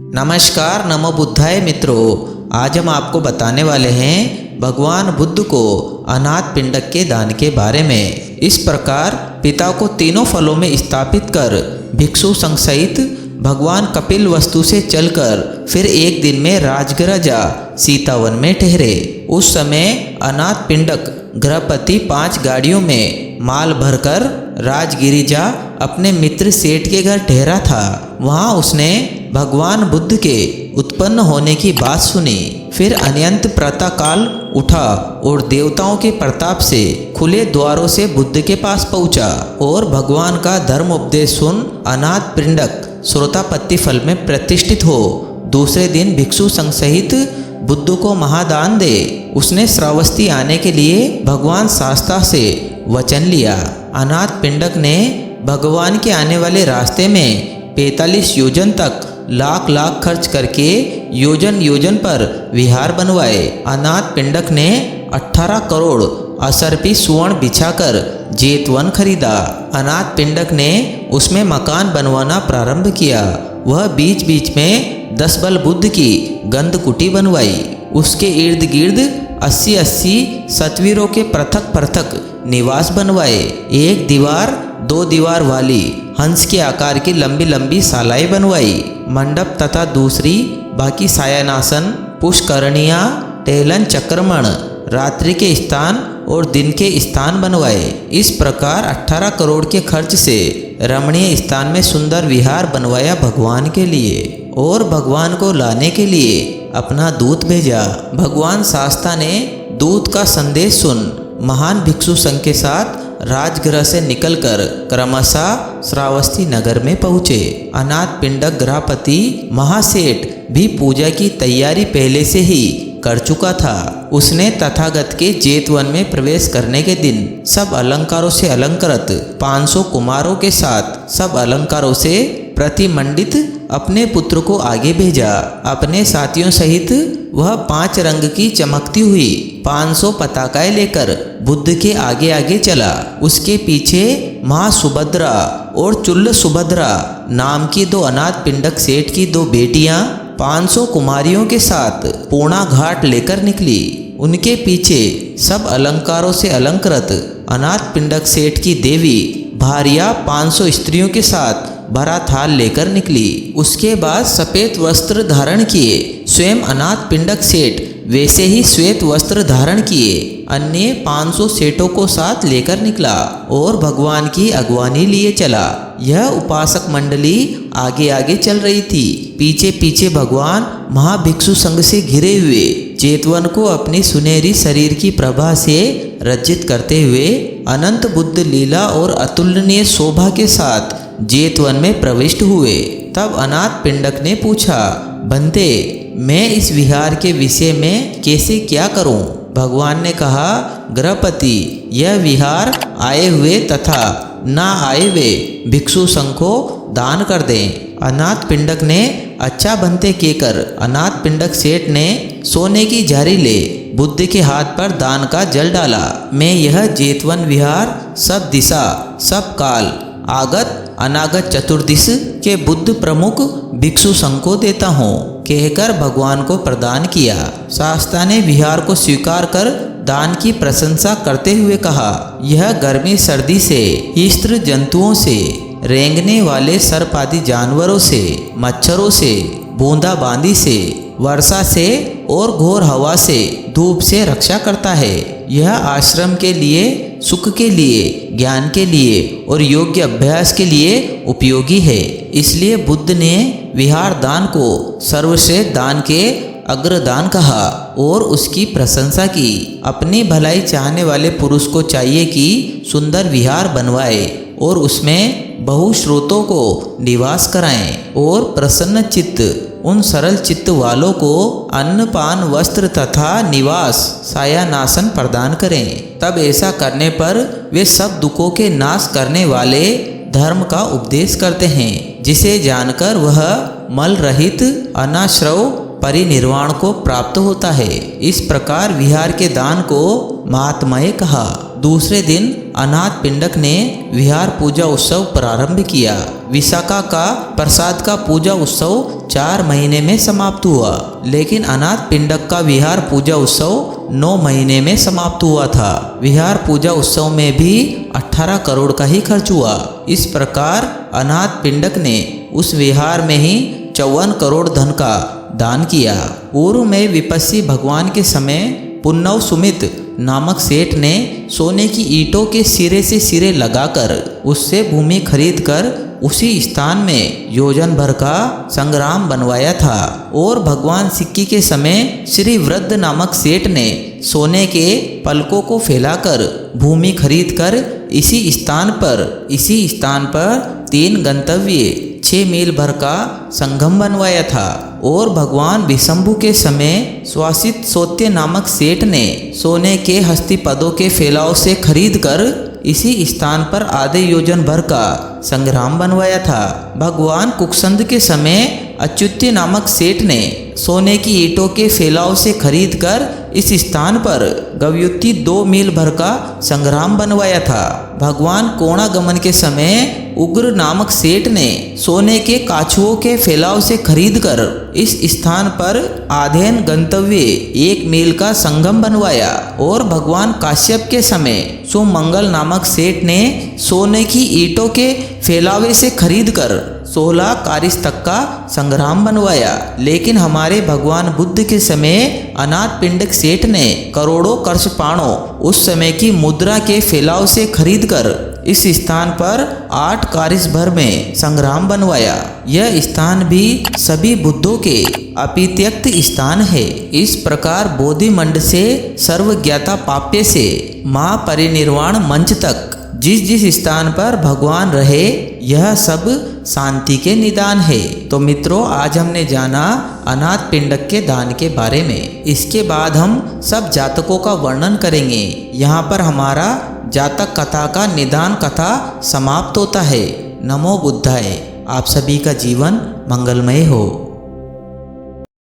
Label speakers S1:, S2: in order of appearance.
S1: नमस्कार, नमो बुद्धाय मित्रों। आज हम आपको बताने वाले हैं भगवान बुद्ध को अनाथ पिंडक के दान के बारे में। इस प्रकार पिता को तीनों फलों में स्थापित कर भिक्षु संघ सहित भगवान कपिल वस्तु से चलकर फिर एक दिन में राजगृह सीतावन में ठहरे। उस समय अनाथ पिंडक गृहपति 5 गाड़ियों में माल भरकर राजगिरी जा अपने मित्र सेठ के घर ठहरा था। वहाँ उसने भगवान बुद्ध के उत्पन्न होने की बात सुनी। फिर अनंत प्रातः काल उठा और देवताओं के प्रताप से खुले द्वारों से बुद्ध के पास पहुंचा और भगवान का धर्म उपदेश सुन अनाथ पिंडक श्रोतापत्ति फल में प्रतिष्ठित हो दूसरे दिन भिक्षु संघ सहित बुद्ध को महादान दे। उसने श्रावस्ती आने के लिए भगवान शास्ता से वचन लिया। अनाथ पिंडक ने भगवान के आने वाले रास्ते में 45 योजन तक लाख लाख खर्च करके योजन योजन पर विहार बनवाए। अनाथ पिंडक ने 18 करोड़ असर्पी सुवर्ण बिछाकर जेतवन खरीदा। अनाथ पिंडक ने उसमें मकान बनवाना प्रारंभ किया। वह बीच बीच में 10 बल बुद्ध की गंधकुटी बनवाई। उसके इर्द गिर्द 80-80 सतवीरों के पृथक पृथक निवास बनवाए। एक दीवार 2 दीवार वाली हंस के आकार की लंबी लंबी शालाएं बनवाई। मंडप तथा दूसरी बाकी सायनासन, पुष्करणियाँ, टहलन चक्रमण, रात्रि के स्थान और दिन के स्थान बनवाए। इस प्रकार 18 करोड़ के खर्च से रमणीय स्थान में सुंदर विहार बनवाया भगवान के लिए और भगवान को लाने के लिए अपना दूत भेजा। भगवान शास्ता ने दूत का संदेश सुन महान भिक्षु संघ के साथ राजगृह से निकलकर क्रमशः श्रावस्ती नगर में पहुँचे। अनाथ पिंडक गृहपति महासेठ भी पूजा की तैयारी पहले से ही कर चुका था। उसने तथागत के जेतवन में प्रवेश करने के दिन सब अलंकारों से अलंकृत 500 कुमारों के साथ सब अलंकारों से प्रतिमंडित अपने पुत्र को आगे भेजा। अपने साथियों सहित वह 5 रंग की चमकती हुई 500 पताकाएं लेकर बुद्ध के आगे आगे चला। उसके पीछे माँ सुभद्रा और चुल्ल सुभद्रा नाम की 2 अनाथ पिंडक सेठ की 2 बेटियां 500 कुमारियों के साथ पूर्णा घाट लेकर निकली। उनके पीछे सब अलंकारों से अलंकृत अनाथ पिंडक सेठ की देवी भार्या 500 स्त्रियों के साथ भरा थाल लेकर निकली। उसके बाद सफेद वस्त्र धारण किए स्वयं अनाथ पिंडक सेठ वैसे ही श्वेत वस्त्र धारण किए अन्य 500 सेठों को साथ लेकर निकला और भगवान की अगवानी लिए चला। यह उपासक मंडली आगे आगे चल रही थी। पीछे पीछे भगवान महाभिक्षु संघ से घिरे हुए जेतवन को अपनी सुनहरी शरीर की प्रभा से रजित करते हुए अनंत बुद्ध लीला और अतुलनीय शोभा के साथ जेतवन में प्रविष्ट हुए। तब अनाथ पिंडक ने पूछा, बंते, मैं इस विहार के विषय में कैसे क्या करूं? भगवान ने कहा, गृहपति, यह विहार आए हुए तथा ना आए हुए भिक्षु संघ को दान कर दें। अनाथ पिंडक ने अच्छा बनते कहकर अनाथ पिंडक सेठ ने सोने की झारी ले बुद्ध के हाथ पर दान का जल डाला। मैं यह जेतवन विहार सब दिशा सब काल आगत अनागत चतुर्दिश के बुद्ध प्रमुख भिक्षु संघ को देता हूँ कहकर भगवान को प्रदान किया। शास्ता ने विहार को स्वीकार कर दान की प्रशंसा करते हुए कहा, यह गर्मी सर्दी से, हिंस्र जंतुओं से, रेंगने वाले सर्प आदि जानवरों से, मच्छरों से, बूंदाबांदी से, वर्षा से और घोर हवा से, धूप से रक्षा करता है। यह आश्रम के लिए, सुख के लिए, ज्ञान के लिए और योग्य अभ्यास के लिए उपयोगी है। इसलिए बुद्ध ने विहार दान को सर्वश्रेष्ठ दान के अग्रदान कहा और उसकी प्रशंसा की। अपनी भलाई चाहने वाले पुरुष को चाहिए कि सुंदर विहार बनवाए और उसमें बहुश्रोतों को निवास कराएं और प्रसन्न चित्त उन सरल चित्त वालों को अन्न पान वस्त्र तथा निवास सायानासन प्रदान करें। तब ऐसा करने पर वे सब दुखों के नाश करने वाले धर्म का उपदेश करते हैं, जिसे जानकर वह मल रहित अनाश्रव परिनिर्वाण को प्राप्त होता है। इस प्रकार विहार के दान को महात्मय कहा। दूसरे दिन अनाथ पिंडक ने विहार पूजा उत्सव प्रारंभ किया। विशाखा का प्रसाद का पूजा उत्सव 4 महीने में समाप्त हुआ, लेकिन अनाथ पिंडक का विहार पूजा उत्सव 9 महीने में समाप्त हुआ था। विहार पूजा उत्सव में भी 18 करोड़ का ही खर्च हुआ। इस प्रकार अनाथ पिंडक ने उस विहार में ही 54 करोड़ धन का दान किया। पूर्व में विपस्सी भगवान के समय पुन्नव सुमित नामक सेठ ने सोने की ईंटों के सिरे से सिरे लगाकर उससे भूमि खरीदकर उसी स्थान में योजन भर का संग्राम बनवाया था। और भगवान सिक्की के समय श्री वृद्ध नामक सेठ ने सोने के पलकों को फैलाकर भूमि खरीदकर इसी स्थान पर 3 गंतव्य 6 मील भर का संगम बनवाया था। और भगवान विशंभु के समय स्वासित सोत्य नामक सेठ ने सोने के हस्तिपदों के फैलाव से खरीदकर इसी स्थान पर आधे योजन भर का संग्राम बनवाया था। भगवान कुक्षंद के समय अच्युत्य नामक सेठ ने सोने की ईंटों के फैलाव से खरीदकर इस स्थान पर गव्युत्ति 2 मील भर का संग्राम बनवाया था। भगवान कोणागमन के समय उग्र नामक सेठ ने सोने के काछुओं के फैलाव से खरीदकर इस स्थान पर आधेन गंतव्य 1 मील का संगम बनवाया। और भगवान काश्यप के समय सुमंगल नामक सेठ ने सोने की ईंटों के फैलावे से खरीदकर 16 कारिस तक का संग्राम बनवाया। लेकिन हमारे भगवान बुद्ध के समय अनाथ पिंडक सेठ ने करोड़ों कर्षपाणों उस समय की मुद्रा के फैलाव से खरीदकर इस स्थान पर 8 कारिस भर में संग्राम बनवाया। यह स्थान भी सभी बुद्धों के अपित्यक्त स्थान है। इस प्रकार बोधि मंड से सर्वज्ञाता पाप्य से महापरिनिर्वाण मंच तक जिस जिस स्थान पर भगवान रहे यह सब शांति के निदान है। तो मित्रों, आज हमने जाना अनाथ पिंडक के दान के बारे में। इसके बाद हम सब जातकों का वर्णन करेंगे। यहाँ पर हमारा जातक कथा का निदान कथा समाप्त होता है। नमो बुद्धाय। आप सभी का जीवन मंगलमय हो।